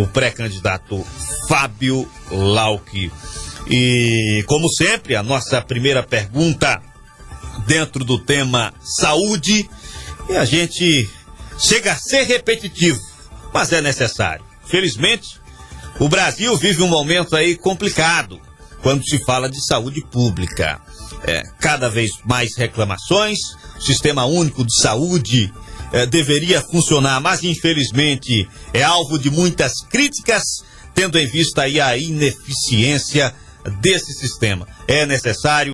o pré-candidato Fábio Lauck. E, como sempre, a nossa primeira pergunta dentro do tema saúde, e a gente chega a ser repetitivo, mas é necessário. Felizmente, o Brasil vive um momento aí complicado quando se fala de saúde pública. Cada vez mais reclamações, o Sistema Único de Saúde deveria funcionar, mas infelizmente é alvo de muitas críticas, tendo em vista aí a ineficiência desse sistema. É necessário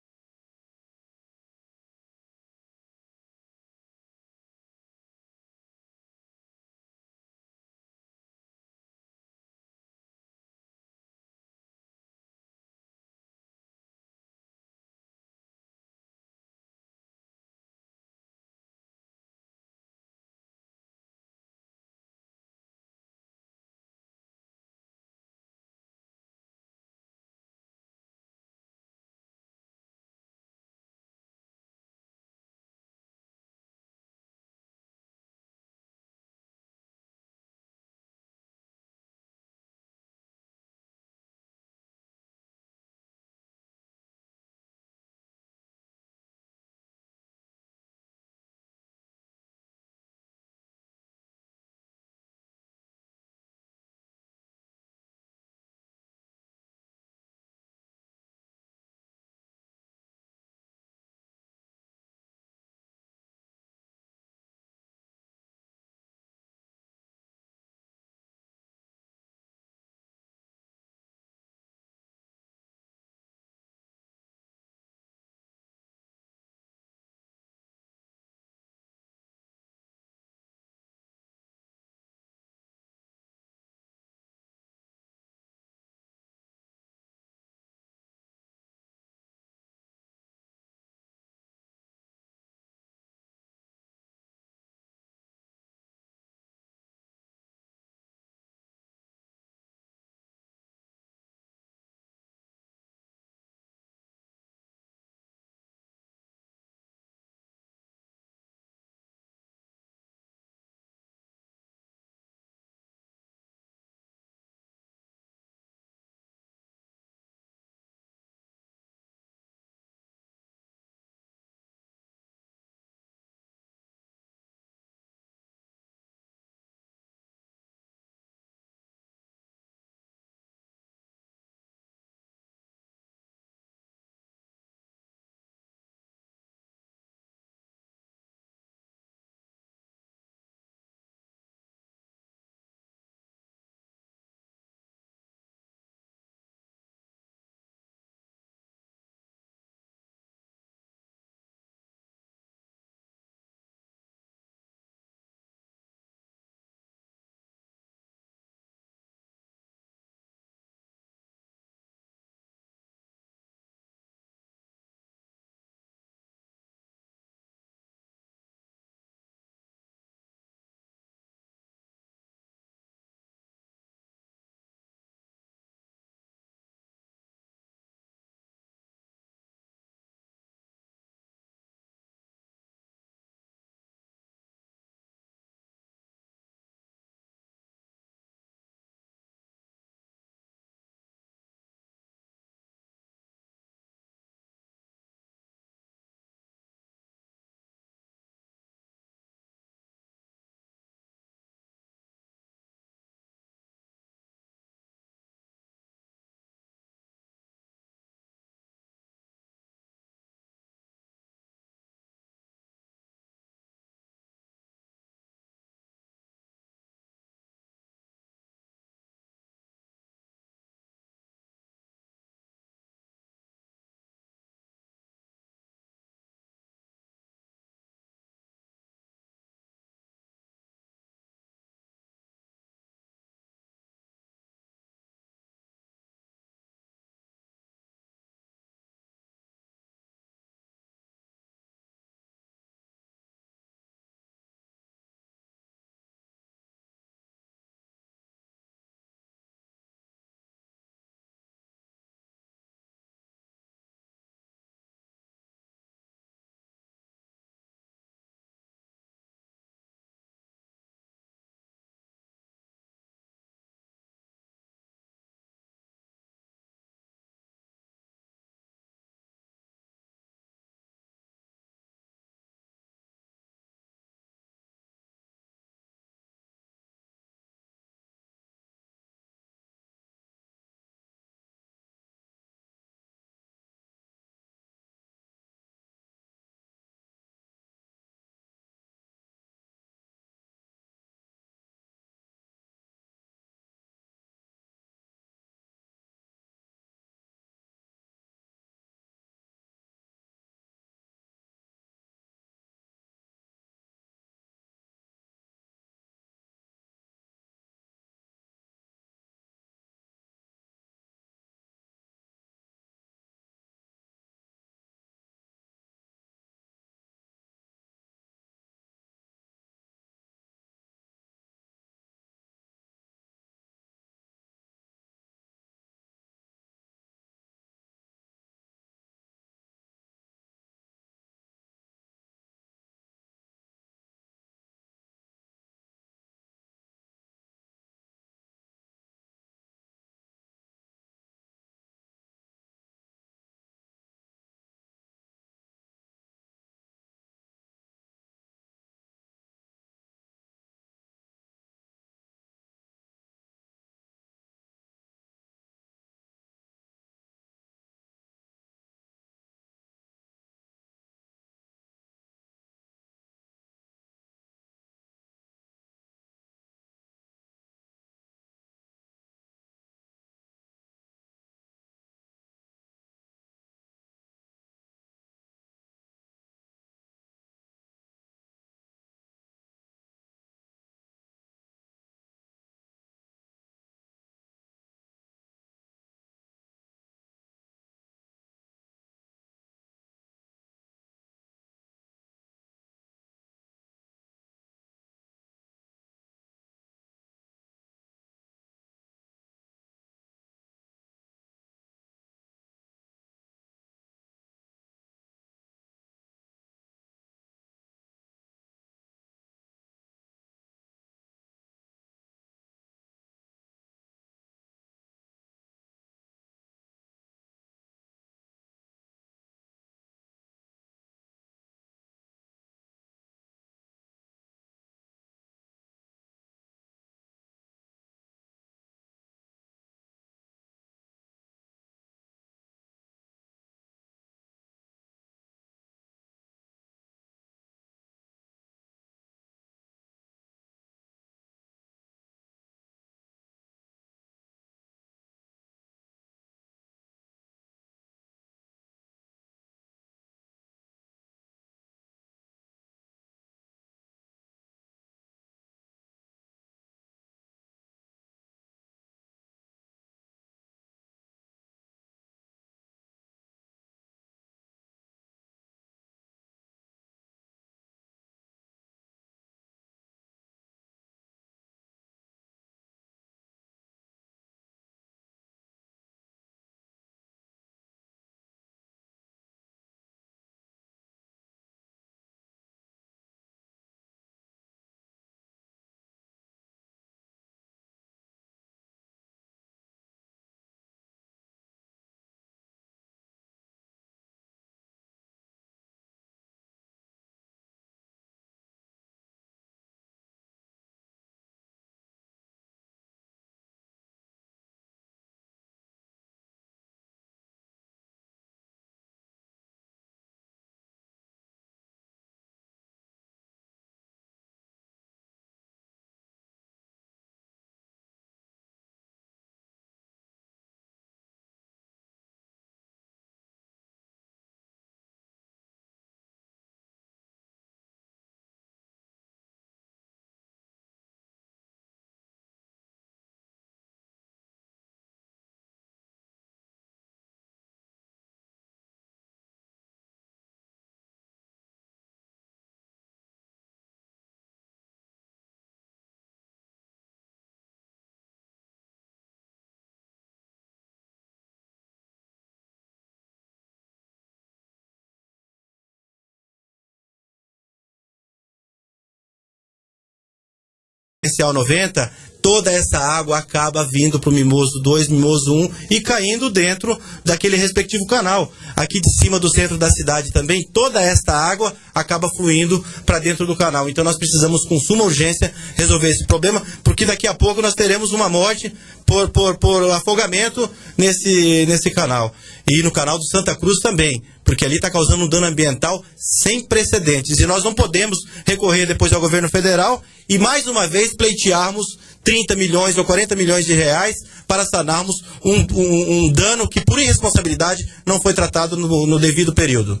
Potencial 90, toda essa água acaba vindo para o Mimoso 2, Mimoso 1 e caindo dentro daquele respectivo canal. Aqui de cima do centro da cidade também, toda esta água acaba fluindo para dentro do canal. Então nós precisamos com suma urgência resolver esse problema, porque daqui a pouco nós teremos uma morte por afogamento nesse canal. E no canal do Santa Cruz também, porque ali está causando um dano ambiental sem precedentes. E nós não podemos recorrer depois ao governo federal e mais uma vez pleitearmos 30 milhões ou 40 milhões de reais para sanarmos um dano que por irresponsabilidade não foi tratado no devido período.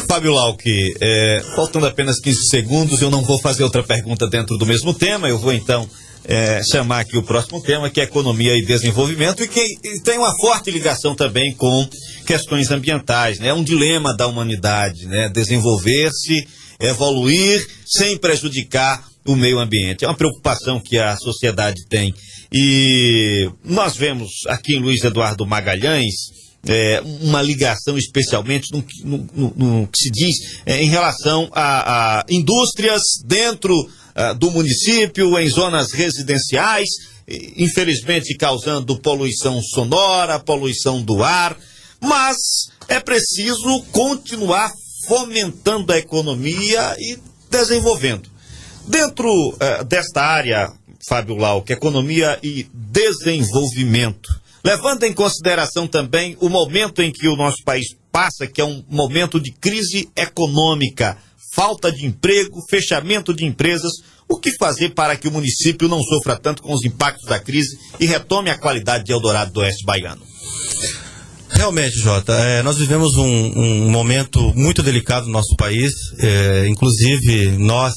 Fábio Lauck, faltando apenas 15 segundos, eu não vou fazer outra pergunta dentro do mesmo tema, eu vou então chamar aqui o próximo tema, que é economia e desenvolvimento, e que tem uma forte ligação também com questões ambientais, né? É um dilema da humanidade, né? Desenvolver-se, evoluir sem prejudicar o meio ambiente. É uma preocupação que a sociedade tem. E nós vemos aqui em Luiz Eduardo Magalhães uma ligação especialmente no que se diz em relação a indústrias dentro do município, em zonas residenciais, infelizmente causando poluição sonora, poluição do ar, mas é preciso continuar fomentando a economia e desenvolvendo. Dentro desta área, Fábio Lauck, economia e desenvolvimento, levando em consideração também o momento em que o nosso país passa, que é um momento de crise econômica, falta de emprego, fechamento de empresas, o que fazer para que o município não sofra tanto com os impactos da crise e retome a qualidade de Eldorado do Oeste Baiano? Realmente, Jota, nós vivemos um momento muito delicado no nosso país, inclusive nós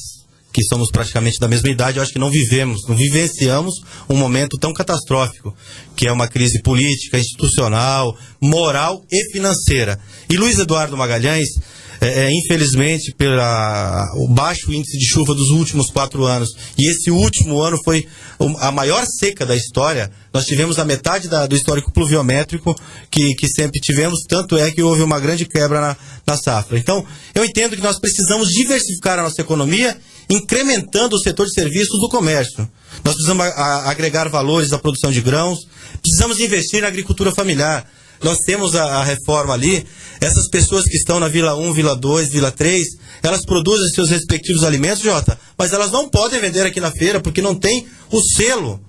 que somos praticamente da mesma idade, eu acho que não vivenciamos um momento tão catastrófico, que é uma crise política, institucional, moral e financeira. E Luiz Eduardo Magalhães, infelizmente, pelo baixo índice de chuva dos últimos 4 anos, e esse último ano foi a maior seca da história, nós tivemos a metade do histórico pluviométrico que sempre tivemos, tanto é que houve uma grande quebra na safra. Então, eu entendo que nós precisamos diversificar a nossa economia, incrementando o setor de serviços do comércio. Nós precisamos agregar valores à produção de grãos, precisamos investir na agricultura familiar. Nós temos a reforma ali, essas pessoas que estão na Vila 1, Vila 2, Vila 3, elas produzem seus respectivos alimentos, Jota, mas elas não podem vender aqui na feira porque não tem o selo.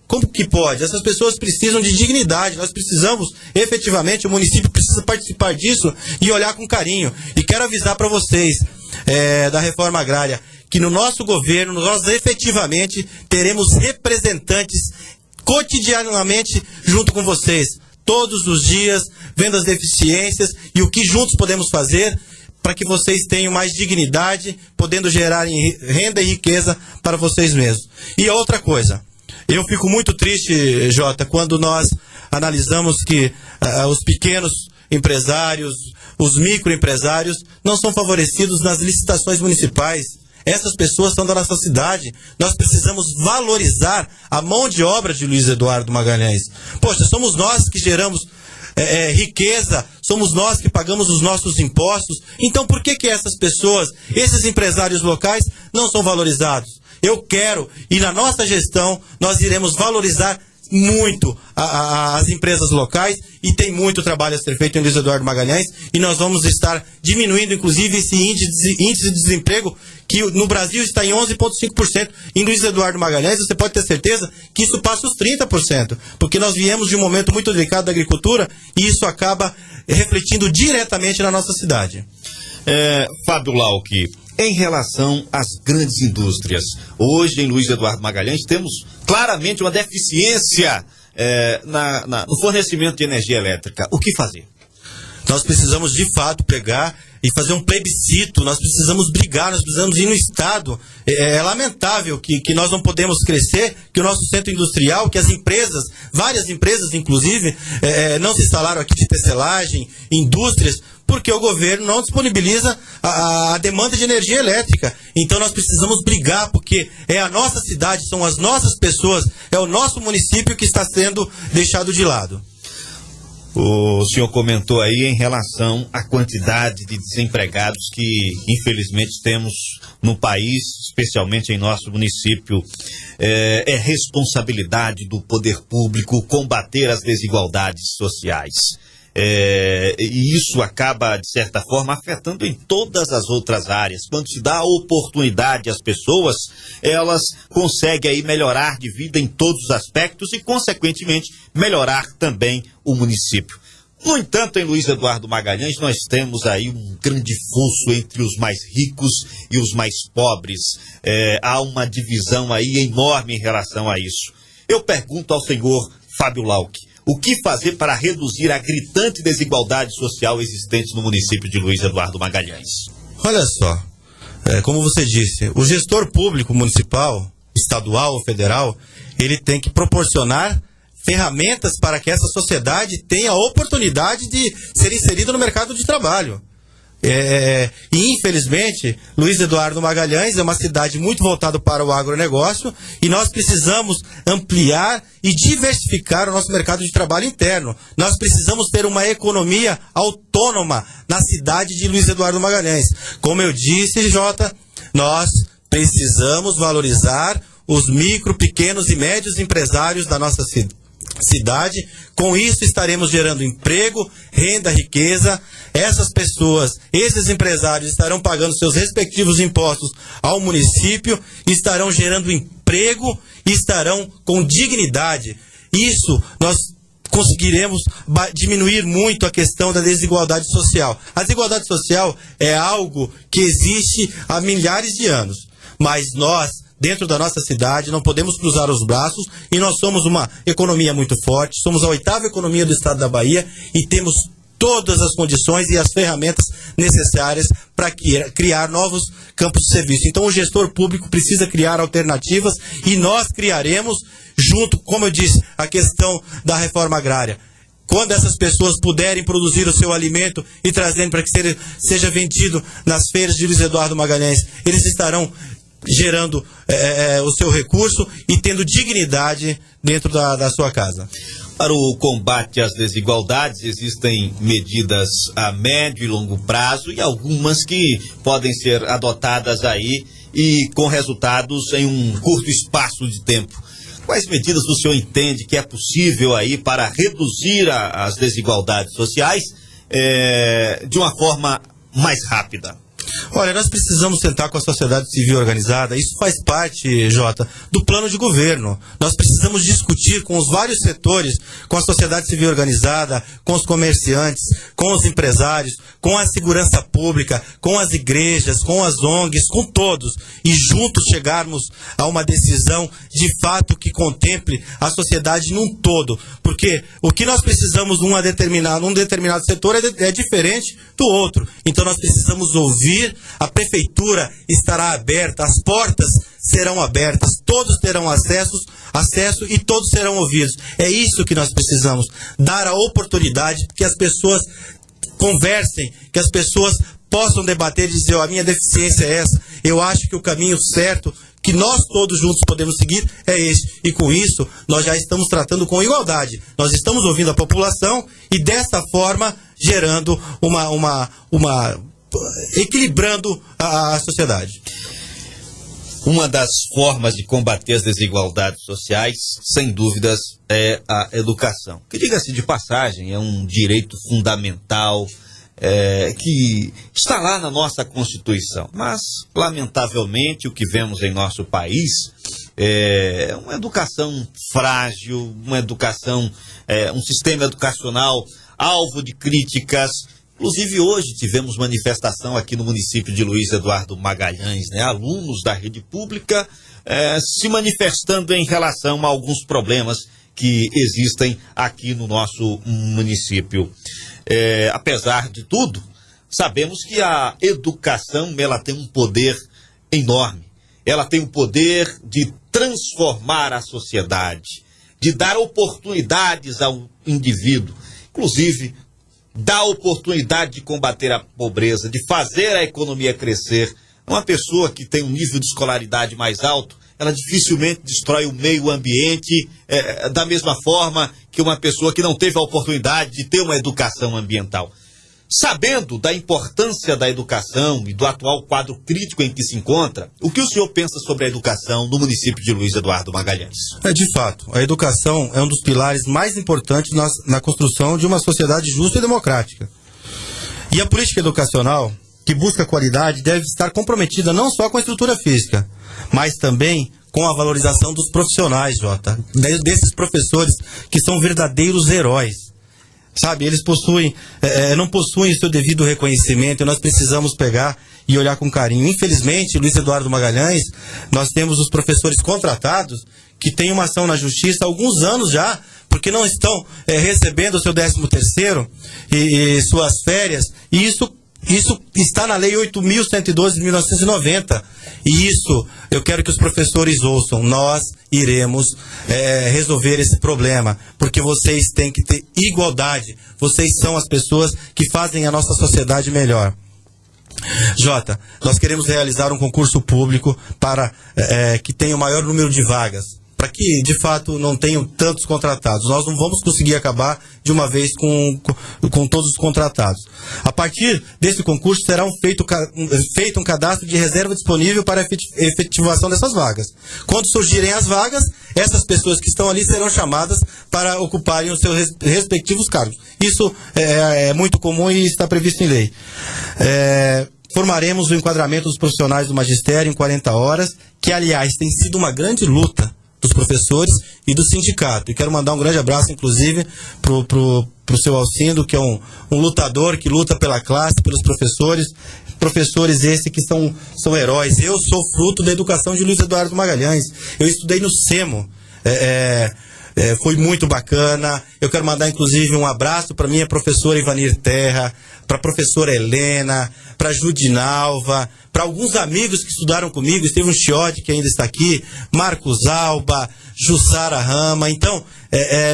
Como que pode? Essas pessoas precisam de dignidade, nós precisamos, efetivamente, o município precisa participar disso e olhar com carinho. E quero avisar para vocês da reforma agrária, que no nosso governo nós efetivamente teremos representantes cotidianamente junto com vocês, todos os dias, vendo as deficiências e o que juntos podemos fazer para que vocês tenham mais dignidade, podendo gerar renda e riqueza para vocês mesmos. E outra coisa, eu fico muito triste, Jota, quando nós analisamos que os pequenos empresários, os microempresários, não são favorecidos nas licitações municipais. Essas pessoas são da nossa cidade. Nós precisamos valorizar a mão de obra de Luiz Eduardo Magalhães. Poxa, somos nós que geramos riqueza, somos nós que pagamos os nossos impostos. Então por que essas pessoas, esses empresários locais, não são valorizados? Eu quero, e na nossa gestão, nós iremos valorizar muito as empresas locais, e tem muito trabalho a ser feito em Luiz Eduardo Magalhães, e nós vamos estar diminuindo inclusive esse índice de desemprego que no Brasil está em 11,5%. Em Luiz Eduardo Magalhães você pode ter certeza que isso passa os 30%, porque nós viemos de um momento muito delicado da agricultura e isso acaba refletindo diretamente na nossa cidade. Fábio Lauck, em relação às grandes indústrias, hoje em Luiz Eduardo Magalhães temos claramente uma deficiência no fornecimento de energia elétrica. O que fazer? Nós precisamos de fato pegar e fazer um plebiscito, nós precisamos brigar, nós precisamos ir no Estado. É lamentável que nós não podemos crescer, que o nosso centro industrial, que as empresas, várias empresas inclusive, não se instalaram aqui de tecelagem, indústrias, porque o governo não disponibiliza a demanda de energia elétrica. Então nós precisamos brigar, porque é a nossa cidade, são as nossas pessoas, é o nosso município que está sendo deixado de lado. O senhor comentou aí em relação à quantidade de desempregados que infelizmente temos no país, especialmente em nosso município. É responsabilidade do poder público combater as desigualdades sociais. E isso acaba, de certa forma, afetando em todas as outras áreas. Quando se dá oportunidade às pessoas, elas conseguem aí melhorar de vida em todos os aspectos e, consequentemente, melhorar também o município. No entanto, em Luiz Eduardo Magalhães, nós temos aí um grande fosso entre os mais ricos e os mais pobres. Há uma divisão aí enorme em relação a isso. Eu pergunto ao senhor Fábio Lauck, o que fazer para reduzir a gritante desigualdade social existente no município de Luiz Eduardo Magalhães? Olha só, como você disse, o gestor público municipal, estadual ou federal, ele tem que proporcionar ferramentas para que essa sociedade tenha a oportunidade de ser inserida no mercado de trabalho. E infelizmente, Luiz Eduardo Magalhães é uma cidade muito voltada para o agronegócio e nós precisamos ampliar e diversificar o nosso mercado de trabalho interno. Nós precisamos ter uma economia autônoma na cidade de Luiz Eduardo Magalhães. Como eu disse, Jota, nós precisamos valorizar os micro, pequenos e médios empresários da nossa cidade. Com isso estaremos gerando emprego, renda, riqueza. Essas pessoas, esses empresários estarão pagando seus respectivos impostos ao município, estarão gerando emprego, estarão com dignidade. Isso nós conseguiremos diminuir muito a questão da desigualdade social. A desigualdade social é algo que existe há milhares de anos, mas nós, dentro da nossa cidade, não podemos cruzar os braços e nós somos uma economia muito forte, somos a 8ª economia do estado da Bahia e temos todas as condições e as ferramentas necessárias para criar novos campos de serviço. Então o gestor público precisa criar alternativas e nós criaremos, junto, como eu disse, a questão da reforma agrária. Quando essas pessoas puderem produzir o seu alimento e trazendo para que seja vendido nas feiras de Luiz Eduardo Magalhães, eles estarão gerando o seu recurso e tendo dignidade dentro da sua casa. Para o combate às desigualdades, existem medidas a médio e longo prazo e algumas que podem ser adotadas aí e com resultados em um curto espaço de tempo. Quais medidas o senhor entende que é possível aí para reduzir as desigualdades sociais de uma forma mais rápida? Olha, nós precisamos sentar com a sociedade civil organizada. Isso faz parte, Jota, do plano de governo. Nós precisamos discutir com os vários setores, com a sociedade civil organizada, com os comerciantes, com os empresários, com a segurança pública, com as igrejas, com as ONGs, com todos, e juntos chegarmos a uma decisão de fato que contemple a sociedade num todo. Porque o que nós precisamos num determinado setor é diferente do outro. Então nós precisamos ouvir, a prefeitura estará aberta, as portas serão abertas, todos terão acesso e todos serão ouvidos. É isso que nós precisamos, dar a oportunidade que as pessoas conversem, que as pessoas possam debater e dizer, a minha deficiência é essa, eu acho que o caminho certo que nós todos juntos podemos seguir é esse. E com isso, nós já estamos tratando com igualdade. Nós estamos ouvindo a população e dessa forma gerando equilibrando a sociedade. Uma das formas de combater as desigualdades sociais, sem dúvidas, é a educação. Que, diga-se de passagem, é um direito fundamental que está lá na nossa Constituição. Mas, lamentavelmente, o que vemos em nosso país é uma educação frágil, uma educação, um sistema educacional alvo de críticas. Inclusive hoje tivemos manifestação aqui no município de Luiz Eduardo Magalhães, alunos da rede pública se manifestando em relação a alguns problemas que existem aqui no nosso município. Apesar de tudo, sabemos que a educação ela tem um poder enorme. Ela tem o poder de transformar a sociedade, de dar oportunidades ao indivíduo, inclusive dá oportunidade de combater a pobreza, de fazer a economia crescer. Uma pessoa que tem um nível de escolaridade mais alto, ela dificilmente destrói o meio ambiente, da mesma forma que uma pessoa que não teve a oportunidade de ter uma educação ambiental. Sabendo da importância da educação e do atual quadro crítico em que se encontra, o que o senhor pensa sobre a educação no município de Luiz Eduardo Magalhães? De fato, a educação é um dos pilares mais importantes na construção de uma sociedade justa e democrática. E a política educacional, que busca qualidade, deve estar comprometida não só com a estrutura física, mas também com a valorização dos profissionais, Jota, desses professores que são verdadeiros heróis. Sabe, eles não possuem o seu devido reconhecimento, e nós precisamos pegar e olhar com carinho. Infelizmente, Luiz Eduardo Magalhães, nós temos os professores contratados que têm uma ação na justiça há alguns anos já, porque não estão recebendo o seu 13º e suas férias, e isso está na Lei 8.112 de 1990. E isso, eu quero que os professores ouçam. Nós iremos resolver esse problema, porque vocês têm que ter igualdade. Vocês são as pessoas que fazem a nossa sociedade melhor. Jota, nós queremos realizar um concurso público para que tenha o maior número de vagas, para que, de fato, não tenham tantos contratados. Nós não vamos conseguir acabar de uma vez com todos os contratados. A partir desse concurso será feito um cadastro de reserva disponível para a efetivação dessas vagas. Quando surgirem as vagas, essas pessoas que estão ali serão chamadas para ocuparem os seus respectivos cargos. Isso é muito comum e está previsto em lei. Formaremos o enquadramento dos profissionais do magistério em 40 horas, que, aliás, tem sido uma grande luta dos professores e do sindicato. E quero mandar um grande abraço, inclusive, pro seu Alcindo, que é um lutador que luta pela classe, pelos professores. Professores esses que são heróis. Eu sou fruto da educação de Luiz Eduardo Magalhães. Eu estudei no SEMO. Foi muito bacana. Eu quero mandar, inclusive, um abraço para minha professora Ivanir Terra, para a professora Helena, para a Judinalva, para alguns amigos que estudaram comigo, Estevam Chiodi, que ainda está aqui, Marcos Alba, Jussara Rama. Então,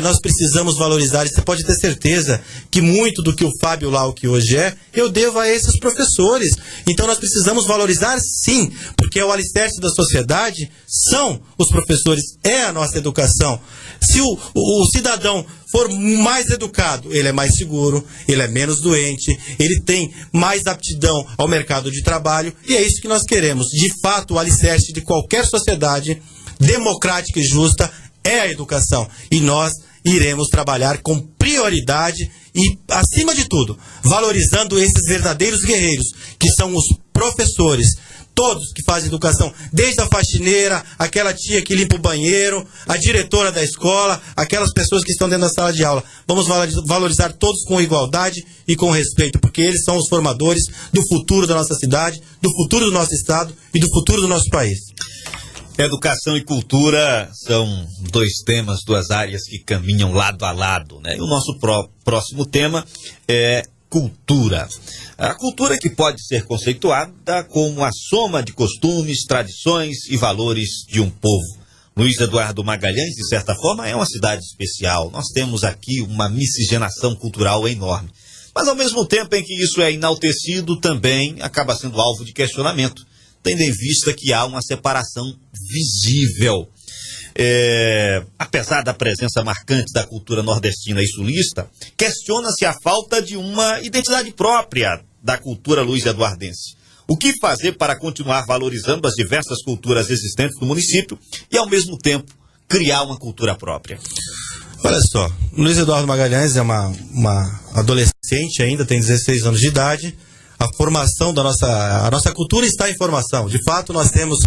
nós precisamos valorizar, e você pode ter certeza que muito do que o Fábio Lauck hoje eu devo a esses professores. Então nós precisamos valorizar, sim, porque o alicerce da sociedade são os professores, é a nossa educação. Se o cidadão for mais educado, ele é mais seguro, ele é menos doente, ele tem mais aptidão ao mercado de trabalho, e é isso que nós queremos. De fato, o alicerce de qualquer sociedade democrática e justa é a educação, e nós iremos trabalhar com prioridade e, acima de tudo, valorizando esses verdadeiros guerreiros, que são os professores. Todos que fazem educação, desde a faxineira, aquela tia que limpa o banheiro, a diretora da escola, aquelas pessoas que estão dentro da sala de aula. Vamos valorizar todos com igualdade e com respeito, porque eles são os formadores do futuro da nossa cidade, do futuro do nosso estado e do futuro do nosso país. Educação e cultura são dois temas, duas áreas que caminham lado a lado, né? E o nosso próximo tema é cultura. A cultura que pode ser conceituada como a soma de costumes, tradições e valores de um povo. Luiz Eduardo Magalhães, de certa forma, é uma cidade especial. Nós temos aqui uma miscigenação cultural enorme. Mas, ao mesmo tempo em que isso é enaltecido, também acaba sendo alvo de questionamento, tendo em vista que há uma separação visível. Apesar da presença marcante da cultura nordestina e sulista, questiona-se a falta de uma identidade própria da cultura luiz-eduardense. O que fazer para continuar valorizando as diversas culturas existentes no município e, ao mesmo tempo, criar uma cultura própria? Olha só, Luiz Eduardo Magalhães é uma adolescente ainda, tem 16 anos de idade. A formação da nossa cultura está em formação. De fato, nós temos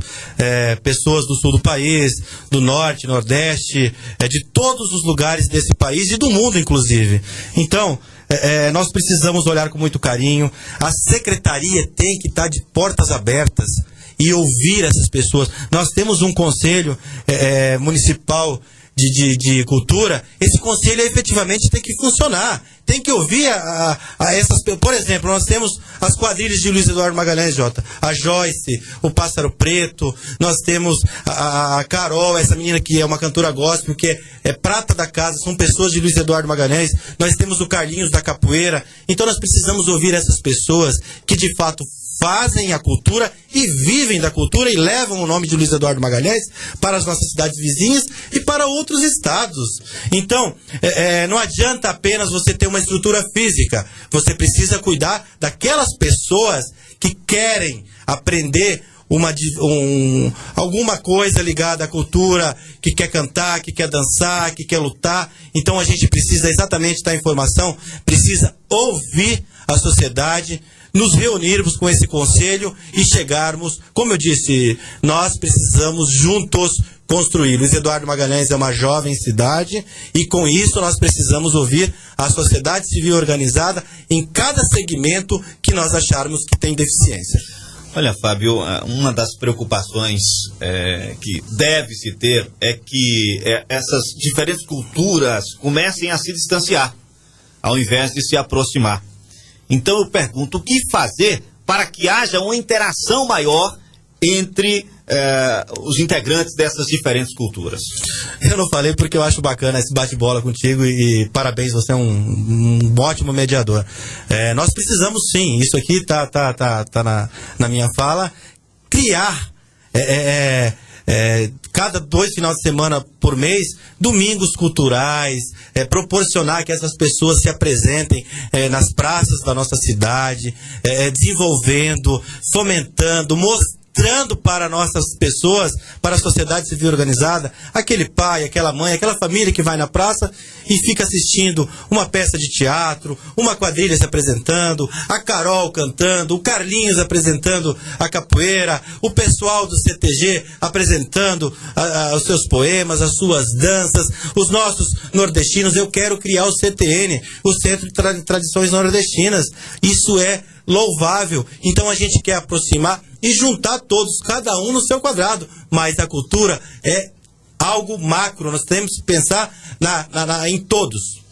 pessoas do sul do país, do norte, nordeste, de todos os lugares desse país e do mundo, inclusive. Então, nós precisamos olhar com muito carinho. A secretaria tem que estar de portas abertas e ouvir essas pessoas. Nós temos um conselho municipal de cultura. Esse conselho efetivamente tem que funcionar, tem que ouvir a essas pessoas. Por exemplo, nós temos as quadrilhas de Luiz Eduardo Magalhães, Jota, a Joyce, o Pássaro Preto, nós temos a Carol, essa menina que é uma cantora gospel, que é prata da casa, são pessoas de Luiz Eduardo Magalhães. Nós temos o Carlinhos da Capoeira. Então nós precisamos ouvir essas pessoas que de fato fazem a cultura e vivem da cultura e levam o nome de Luiz Eduardo Magalhães para as nossas cidades vizinhas e para outros estados. Então, não adianta apenas você ter uma estrutura física, você precisa cuidar daquelas pessoas que querem aprender alguma coisa ligada à cultura, que quer cantar, que quer dançar, que quer lutar. Então a gente precisa exatamente da informação, precisa ouvir a sociedade, nos reunirmos com esse conselho e chegarmos, como eu disse, nós precisamos juntos construir. Luiz Eduardo Magalhães é uma jovem cidade e com isso nós precisamos ouvir a sociedade civil organizada em cada segmento que nós acharmos que tem deficiência. Olha, Fábio, uma das preocupações que deve se ter é que essas diferentes culturas comecem a se distanciar, ao invés de se aproximar. Então eu pergunto, o que fazer para que haja uma interação maior entre os integrantes dessas diferentes culturas? Eu não falei porque eu acho bacana esse bate-bola contigo e parabéns, você é um ótimo mediador. Nós precisamos sim, isso aqui tá na minha fala, criar cada 2 finais de semana por mês, domingos culturais, proporcionar que essas pessoas se apresentem nas praças da nossa cidade, desenvolvendo, fomentando, mostrando para nossas pessoas, para a sociedade civil organizada, aquele pai, aquela mãe, aquela família que vai na praça e fica assistindo uma peça de teatro, uma quadrilha se apresentando, a Carol cantando, o Carlinhos apresentando a capoeira, o pessoal do CTG apresentando os seus poemas, as suas danças, os nossos nordestinos. Eu quero criar o CTN, o Centro de Tradições Nordestinas. Isso é louvável. Então a gente quer aproximar e juntar todos, cada um no seu quadrado, mas a cultura é algo macro, nós temos que pensar em todos.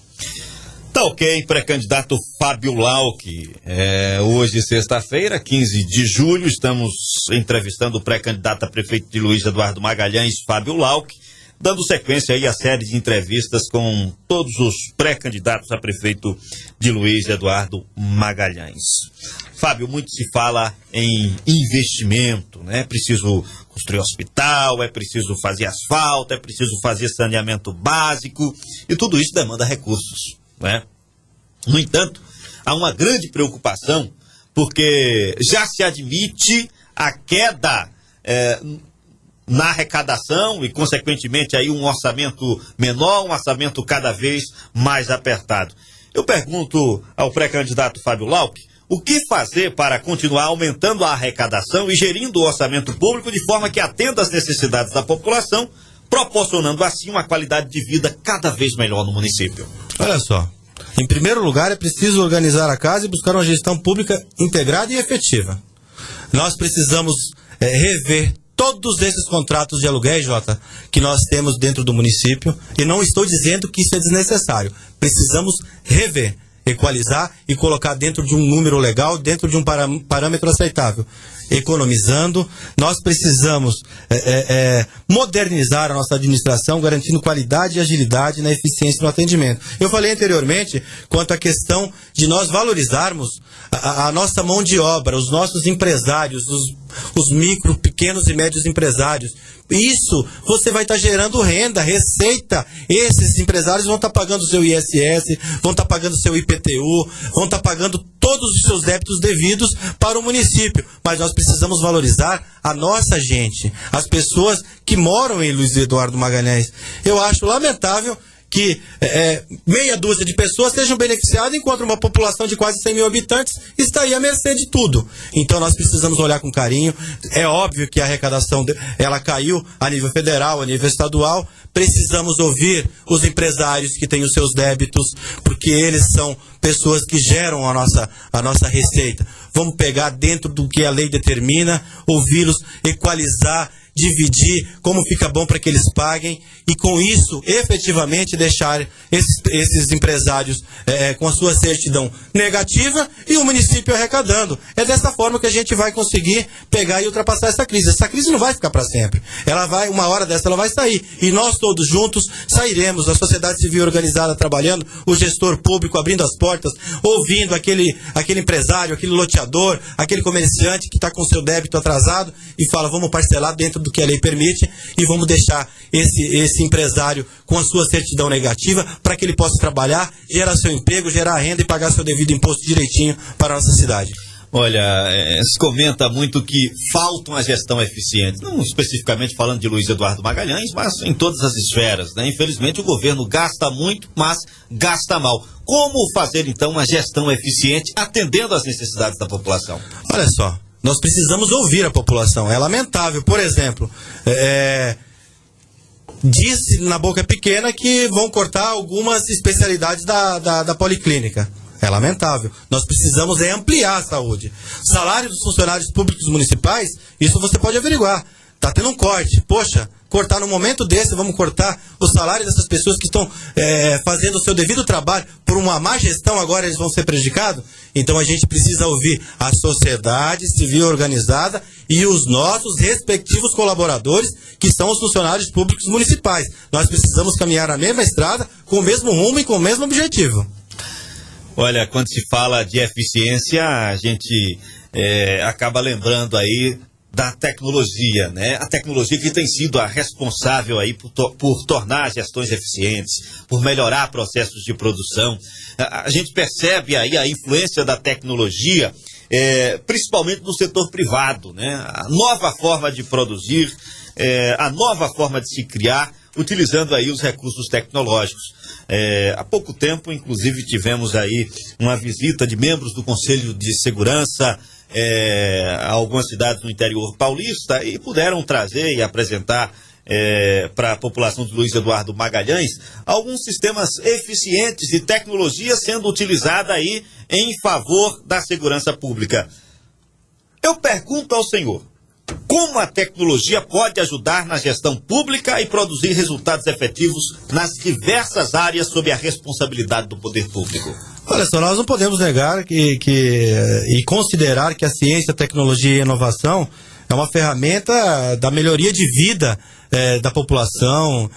Tá ok, pré-candidato Fábio Lauck. Hoje, sexta-feira, 15 de julho, estamos entrevistando o pré-candidato a prefeito de Luiz Eduardo Magalhães, Fábio Lauck, dando sequência aí à série de entrevistas com todos os pré-candidatos a prefeito de Luiz Eduardo Magalhães. Fábio, muito se fala em investimento, né? É preciso construir hospital, é preciso fazer asfalto, é preciso fazer saneamento básico, e tudo isso demanda recursos, né? No entanto, há uma grande preocupação, porque já se admite a queda na arrecadação e, consequentemente, aí um orçamento menor, um orçamento cada vez mais apertado. Eu pergunto ao pré-candidato Fábio Lauck, o que fazer para continuar aumentando a arrecadação e gerindo o orçamento público de forma que atenda às necessidades da população, proporcionando assim uma qualidade de vida cada vez melhor no município? Olha só, em primeiro lugar é preciso organizar a casa e buscar uma gestão pública integrada e efetiva. Nós precisamos rever todos esses contratos de aluguéis, Jota, que nós temos dentro do município, e não estou dizendo que isso é desnecessário. Precisamos rever, equalizar e colocar dentro de um número legal, dentro de um parâmetro aceitável. Economizando, nós precisamos modernizar a nossa administração, garantindo qualidade e agilidade na eficiência no atendimento. Eu falei anteriormente quanto à questão de nós valorizarmos a nossa mão de obra, os nossos empresários, os micro, pequenos e médios empresários. Isso você vai estar gerando renda, receita. Esses empresários vão estar pagando o seu ISS, vão estar pagando o seu IPTU, vão estar pagando todos os seus débitos devidos para o município. Mas nós precisamos valorizar a nossa gente, as pessoas que moram em Luiz Eduardo Magalhães. Eu acho lamentável que meia dúzia de pessoas sejam beneficiadas, enquanto uma população de quase 100 mil habitantes está aí à mercê de tudo. Então nós precisamos olhar com carinho. É óbvio que a arrecadação ela caiu a nível federal, a nível estadual. Precisamos ouvir os empresários que têm os seus débitos, porque eles são pessoas que geram a nossa receita. Vamos pegar dentro do que a lei determina, ouvi-los, equalizar, dividir, como fica bom para que eles paguem e com isso efetivamente deixar esses empresários com a sua certidão negativa e o município arrecadando. É dessa forma que a gente vai conseguir pegar e ultrapassar essa crise. Essa crise não vai ficar para sempre. Ela vai, uma hora dessa ela vai sair e nós todos juntos sairemos, a sociedade civil organizada trabalhando, o gestor público abrindo as portas, ouvindo aquele empresário, aquele loteador, aquele comerciante que está com seu débito atrasado e fala, vamos parcelar dentro do que a lei permite e vamos deixar esse empresário com a sua certidão negativa para que ele possa trabalhar, gerar seu emprego, gerar renda e pagar seu devido imposto direitinho para a nossa cidade. Olha, se comenta muito que falta uma gestão eficiente, não especificamente falando de Luiz Eduardo Magalhães, mas em todas as esferas, né? Infelizmente o governo gasta muito, mas gasta mal. Como fazer então uma gestão eficiente atendendo às necessidades da população? Olha só, nós precisamos ouvir a população, é lamentável. Por exemplo, disse na boca pequena que vão cortar algumas especialidades da policlínica. É lamentável. Nós precisamos ampliar a saúde. Salário dos funcionários públicos municipais, isso você pode averiguar. Está tendo um corte. Poxa, cortar no momento desse, vamos cortar o salário dessas pessoas que estão fazendo o seu devido trabalho por uma má gestão, agora eles vão ser prejudicados? Então a gente precisa ouvir a sociedade civil organizada e os nossos respectivos colaboradores, que são os funcionários públicos municipais. Nós precisamos caminhar na mesma estrada, com o mesmo rumo e com o mesmo objetivo. Olha, quando se fala de eficiência, a gente acaba lembrando aí da tecnologia, né? A tecnologia que tem sido a responsável aí por tornar as gestões eficientes, por melhorar processos de produção. A gente percebe aí a influência da tecnologia, principalmente no setor privado, né? A nova forma de produzir, a nova forma de se criar, utilizando aí os recursos tecnológicos. Há pouco tempo, inclusive, tivemos aí uma visita de membros do Conselho de Segurança a algumas cidades no interior paulista e puderam trazer e apresentar para a população de Luiz Eduardo Magalhães alguns sistemas eficientes de tecnologia sendo utilizada aí em favor da segurança pública. Eu pergunto ao senhor, como a tecnologia pode ajudar na gestão pública e produzir resultados efetivos nas diversas áreas sob a responsabilidade do poder público? Olha só, nós não podemos negar e considerar que a ciência, a tecnologia e a inovação é uma ferramenta da melhoria de vida da população,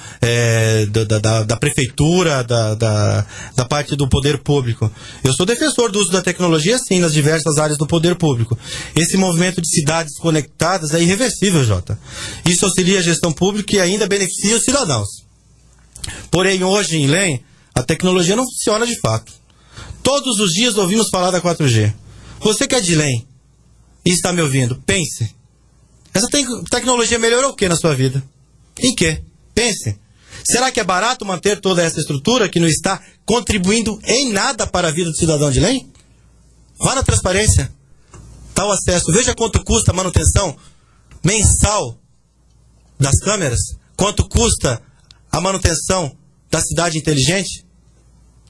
da prefeitura, da parte do poder público. Eu sou defensor do uso da tecnologia, sim, nas diversas áreas do poder público. Esse movimento de cidades conectadas é irreversível, Jota. Isso auxilia a gestão pública e ainda beneficia os cidadãos. Porém, hoje em Lem, a tecnologia não funciona de fato. Todos os dias ouvimos falar da 4G. Você que é de Lem e está me ouvindo, pense. Essa tecnologia melhorou o que na sua vida? Em que? Pense. Será que é barato manter toda essa estrutura que não está contribuindo em nada para a vida do cidadão de Lem? Vá na transparência. Tal acesso. Veja quanto custa a manutenção mensal das câmeras. Quanto custa a manutenção da cidade inteligente?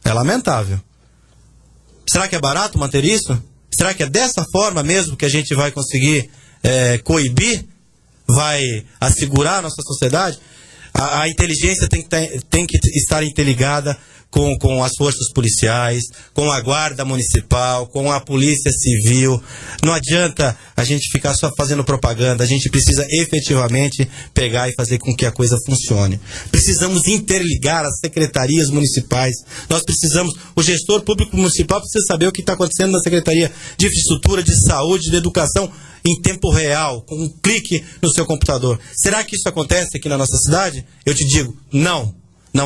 É lamentável. Será que é barato manter isso? Será que é dessa forma mesmo que a gente vai conseguir coibir, vai assegurar a nossa sociedade? A inteligência tem que estar interligada com as forças policiais, com a guarda municipal, com a polícia civil. Não adianta a gente ficar só fazendo propaganda, a gente precisa efetivamente pegar e fazer com que a coisa funcione. Precisamos interligar as secretarias municipais, o gestor público municipal precisa saber o que está acontecendo na Secretaria de Infraestrutura, de Saúde, de Educação, em tempo real, com um clique no seu computador. Será que isso acontece aqui na nossa cidade? Eu te digo, não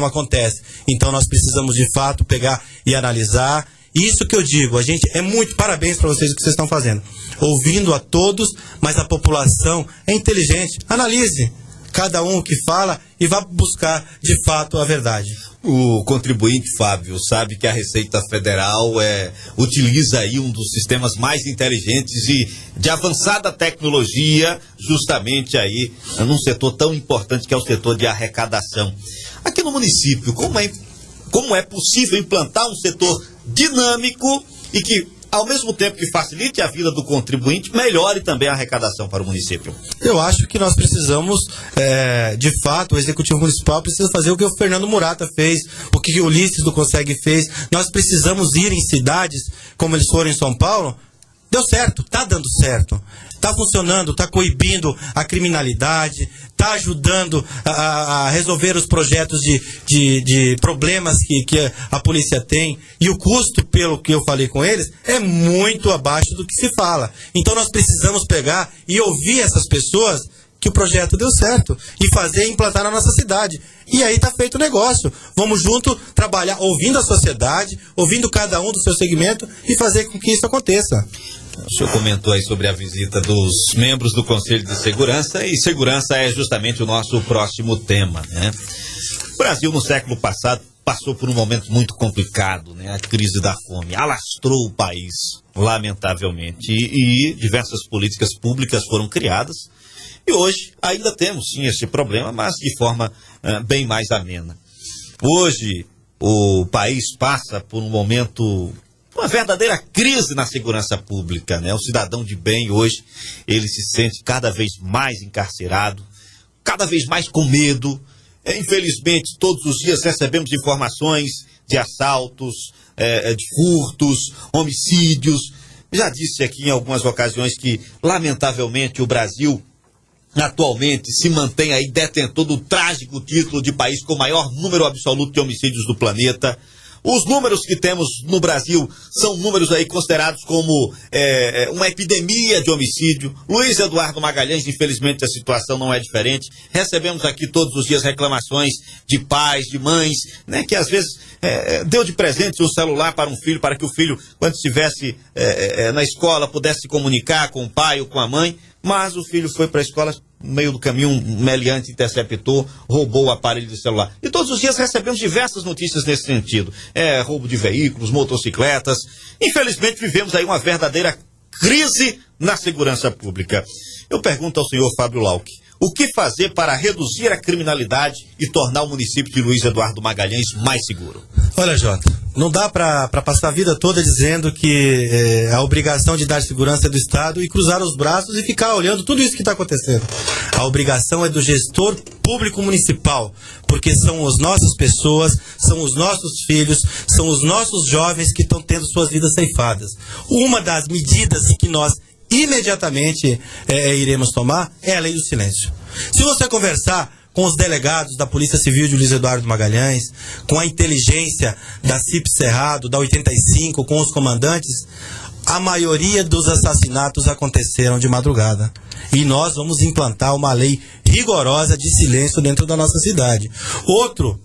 acontece. Então nós precisamos de fato pegar e analisar. Isso que eu digo, a gente parabéns para vocês o que vocês estão fazendo. Ouvindo a todos, mas a população é inteligente. Analise cada um o que fala e vá buscar de fato a verdade. O contribuinte, Fábio, sabe que a Receita Federal utiliza aí um dos sistemas mais inteligentes e de avançada tecnologia, justamente aí num setor tão importante que é o setor de arrecadação. Aqui no município, como é possível implantar um setor dinâmico e que ao mesmo tempo que facilite a vida do contribuinte, melhore também a arrecadação para o município? Eu acho que nós precisamos, de fato, o Executivo Municipal precisa fazer o que o Fernando Murata fez, o que o Ulisses do Consegue fez. Nós precisamos ir em cidades, como eles foram em São Paulo. Deu certo, tá dando certo. Está funcionando, está coibindo a criminalidade, está ajudando a resolver os projetos de problemas que a polícia tem. E o custo, pelo que eu falei com eles, é muito abaixo do que se fala. Então nós precisamos pegar e ouvir essas pessoas que o projeto deu certo e fazer e implantar na nossa cidade. E aí está feito o negócio. Vamos junto trabalhar ouvindo a sociedade, ouvindo cada um do seu segmento e fazer com que isso aconteça. O senhor comentou aí sobre a visita dos membros do Conselho de Segurança, e segurança é justamente o nosso próximo tema, né? O Brasil, no século passado, passou por um momento muito complicado, né? A crise da fome alastrou o país, lamentavelmente, e diversas políticas públicas foram criadas, e hoje ainda temos, sim, esse problema, mas de forma bem mais amena. Hoje, o país passa por um momento... uma verdadeira crise na segurança pública, né? O cidadão de bem hoje, ele se sente cada vez mais encarcerado, cada vez mais com medo. Infelizmente, todos os dias recebemos informações de assaltos, de furtos, homicídios. Já disse aqui em algumas ocasiões que, lamentavelmente, o Brasil atualmente se mantém aí detentor do trágico título de país com o maior número absoluto de homicídios do planeta. Os números que temos no Brasil são números aí considerados como uma epidemia de homicídio. Luiz Eduardo Magalhães, infelizmente a situação não é diferente. Recebemos aqui todos os dias reclamações de pais, de mães, né, que às vezes deu de presente um celular para um filho, para que o filho, quando estivesse na escola, pudesse se comunicar com o pai ou com a mãe, mas o filho foi para a escola, no meio do caminho, um meliante interceptou, roubou o aparelho de celular. E todos os dias recebemos diversas notícias nesse sentido. Roubo de veículos, motocicletas. Infelizmente vivemos aí uma verdadeira crise na segurança pública. Eu pergunto ao senhor Fábio Lauck, o que fazer para reduzir a criminalidade e tornar o município de Luiz Eduardo Magalhães mais seguro? Olha, Jota, não dá para passar a vida toda dizendo que a obrigação de dar segurança é do Estado e cruzar os braços e ficar olhando tudo isso que está acontecendo. A obrigação é do gestor público municipal, porque são as nossas pessoas, são os nossos filhos, são os nossos jovens que estão tendo suas vidas ceifadas. Uma das medidas que nós imediatamente iremos tomar é a lei do silêncio. Se você conversar com os delegados da Polícia Civil de Luiz Eduardo Magalhães, com a inteligência da CIP Cerrado, da 85, com os comandantes, a maioria dos assassinatos aconteceram de madrugada. E nós vamos implantar uma lei rigorosa de silêncio dentro da nossa cidade. Outro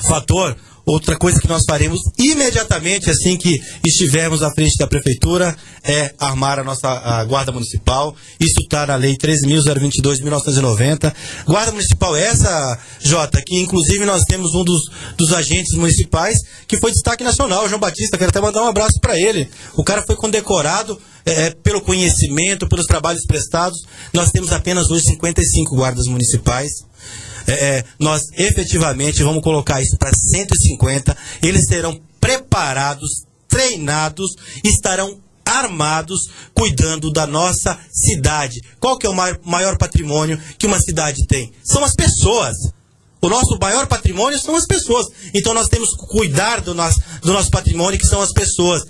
fator, outra coisa que nós faremos imediatamente assim que estivermos à frente da prefeitura é armar a Guarda Municipal. Isso está na Lei 13.022 de 1990. Guarda Municipal essa, Jota, que inclusive nós temos um dos agentes municipais que foi destaque nacional, o João Batista. Quero até mandar um abraço para ele. O cara foi condecorado pelo conhecimento, pelos trabalhos prestados. Nós temos apenas hoje 55 guardas municipais. Nós efetivamente vamos colocar isso para 150. Eles serão preparados, treinados, estarão armados, cuidando da nossa cidade. Qual que é o maior patrimônio que uma cidade tem? São as pessoas. O nosso maior patrimônio são as pessoas. Então nós temos que cuidar do nosso patrimônio, que são as pessoas.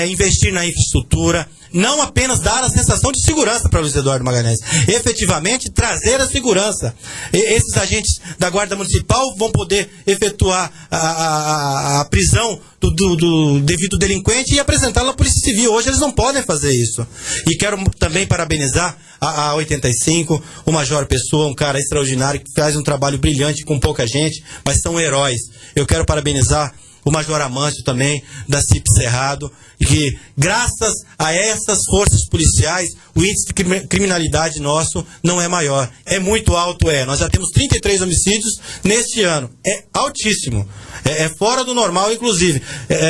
Investir na infraestrutura, não apenas dar a sensação de segurança para Luiz Eduardo Magalhães, efetivamente trazer a segurança. Esses agentes da Guarda Municipal vão poder efetuar a prisão do devido delinquente e apresentá-lo à Polícia Civil. Hoje eles não podem fazer isso. E quero também parabenizar a 85, o Major Pessoa, um cara extraordinário que faz um trabalho brilhante com pouca gente, mas são heróis. Eu quero parabenizar o Major Amâncio também, da CIP Cerrado, e que graças a essas forças policiais, o índice de criminalidade nosso não é maior. É muito alto, Nós já temos 33 homicídios neste ano. É altíssimo. É fora do normal, inclusive.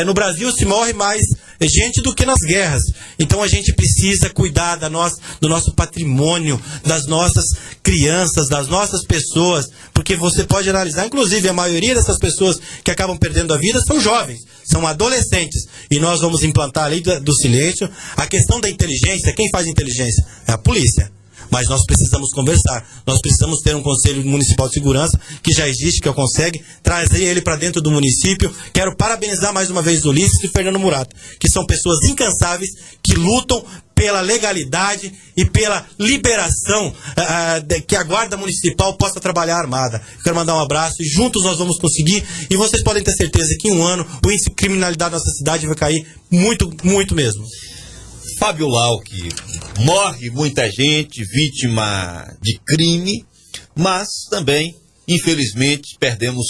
No Brasil se morre mais gente do que nas guerras. Então a gente precisa cuidar do nosso patrimônio, das nossas crianças, das nossas pessoas, porque você pode analisar, inclusive a maioria dessas pessoas que acabam perdendo a vida são jovens, são adolescentes, e nós vamos implantar a lei do silêncio. A questão da inteligência, quem faz inteligência? É a polícia. Mas nós precisamos conversar, nós precisamos ter um Conselho Municipal de Segurança, que já existe, que eu consigo trazer ele para dentro do município. Quero parabenizar mais uma vez o Ulisses e Fernando Murato, que são pessoas incansáveis, que lutam pela legalidade e pela liberação, que a Guarda Municipal possa trabalhar armada. Quero mandar um abraço e juntos nós vamos conseguir, e vocês podem ter certeza que em um ano o índice de criminalidade da nossa cidade vai cair muito, muito mesmo. Fábio Lauck, morre muita gente vítima de crime, mas também, infelizmente, perdemos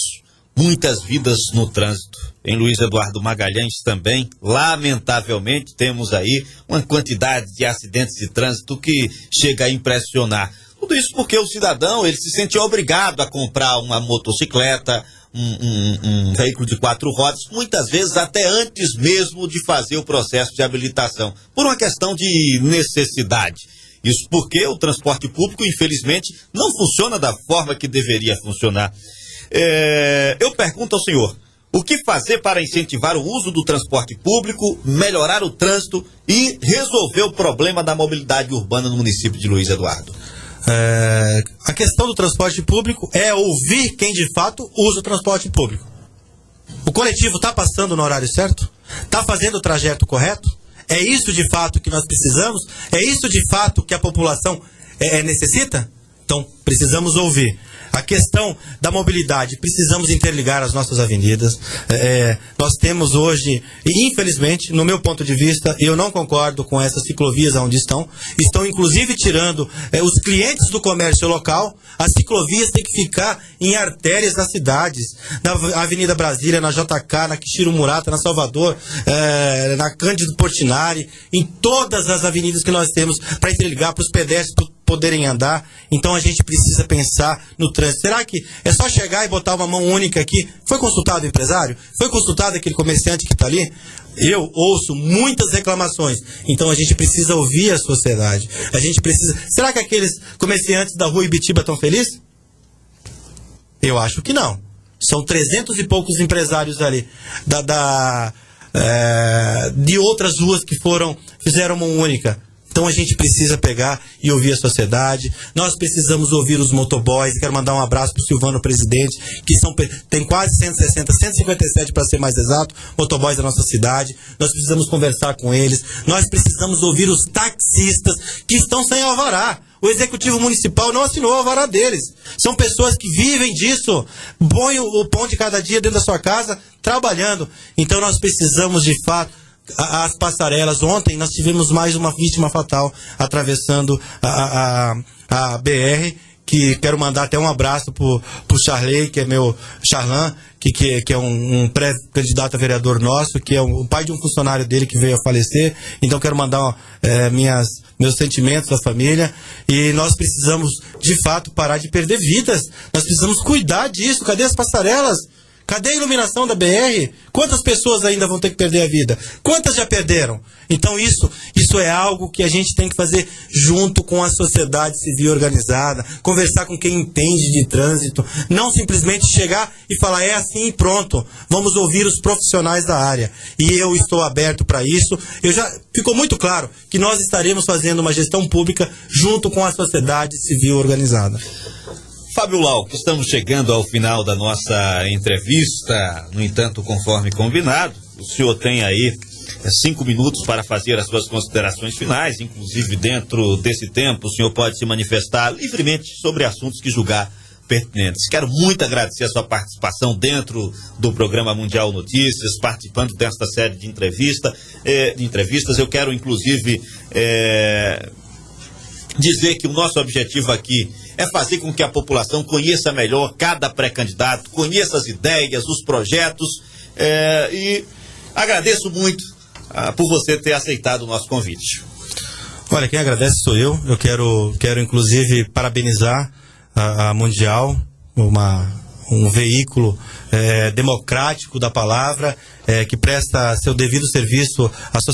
muitas vidas no trânsito. Em Luiz Eduardo Magalhães também, lamentavelmente, temos aí uma quantidade de acidentes de trânsito que chega a impressionar. Tudo isso porque o cidadão, ele se sente obrigado a comprar uma motocicleta, um veículo de 4 rodas, muitas vezes até antes mesmo de fazer o processo de habilitação, por uma questão de necessidade. Isso porque o transporte público, infelizmente, não funciona da forma que deveria funcionar. Eu pergunto ao senhor, o que fazer para incentivar o uso do transporte público, melhorar o trânsito e resolver o problema da mobilidade urbana no município de Luiz Eduardo? A questão do transporte público é ouvir quem de fato usa o transporte público. O coletivo está passando no horário certo? Está fazendo o trajeto correto? É isso de fato que nós precisamos? É isso de fato que a população necessita? Então, precisamos ouvir. A questão da mobilidade, precisamos interligar as nossas avenidas. Nós temos hoje, e infelizmente, no meu ponto de vista, eu não concordo com essas ciclovias onde estão. Estão inclusive tirando os clientes do comércio local. As ciclovias têm que ficar em artérias das cidades. Na Avenida Brasília, na JK, na Quixiro Murata, na Salvador, na Cândido Portinari, em todas as avenidas que nós temos para interligar, para os pedestres poderem andar. Então a gente precisa pensar no trânsito. Será que é só chegar e botar uma mão única aqui? Foi consultado o empresário? Foi consultado aquele comerciante que está ali? Eu ouço muitas reclamações. Então a gente precisa ouvir a sociedade. A gente precisa... Será que aqueles comerciantes da rua Ibitiba estão felizes? Eu acho que não. São 300 e poucos empresários ali de outras ruas que fizeram mão única. Então a gente precisa pegar e ouvir a sociedade. Nós precisamos ouvir os motoboys. Quero mandar um abraço para o Silvano, presidente, que tem quase 160, 157 para ser mais exato, motoboys da nossa cidade. Nós precisamos conversar com eles. Nós precisamos ouvir os taxistas que estão sem alvará. O executivo municipal não assinou o alvará deles. São pessoas que vivem disso. Põem o pão de cada dia dentro da sua casa, trabalhando. Então nós precisamos, de fato, as passarelas. Ontem nós tivemos mais uma vítima fatal atravessando a BR, que quero mandar até um abraço pro Charley, que é meu Charlan, que é um pré-candidato a vereador nosso, que é o pai de um funcionário dele que veio a falecer. Então quero mandar meus sentimentos à família. E nós precisamos, de fato, parar de perder vidas. Nós precisamos cuidar disso. Cadê as passarelas? Cadê a iluminação da BR? Quantas pessoas ainda vão ter que perder a vida? Quantas já perderam? Então isso é algo que a gente tem que fazer junto com a sociedade civil organizada, conversar com quem entende de trânsito, não simplesmente chegar e falar é assim e pronto. Vamos ouvir os profissionais da área. E eu estou aberto para isso. Ficou muito claro que nós estaremos fazendo uma gestão pública junto com a sociedade civil organizada. Fábio Lauck, estamos chegando ao final da nossa entrevista. No entanto, conforme combinado, o senhor tem aí 5 minutos para fazer as suas considerações finais. Inclusive, dentro desse tempo, o senhor pode se manifestar livremente sobre assuntos que julgar pertinentes. Quero muito agradecer a sua participação dentro do programa Mundial Notícias, participando desta série de entrevistas. Eu quero, inclusive, dizer que o nosso objetivo aqui é fazer com que a população conheça melhor cada pré-candidato, conheça as ideias, os projetos, e agradeço muito por você ter aceitado o nosso convite. Olha, quem agradece sou eu. Eu quero inclusive parabenizar a Mundial, um veículo democrático da palavra, que presta seu devido serviço à sociedade.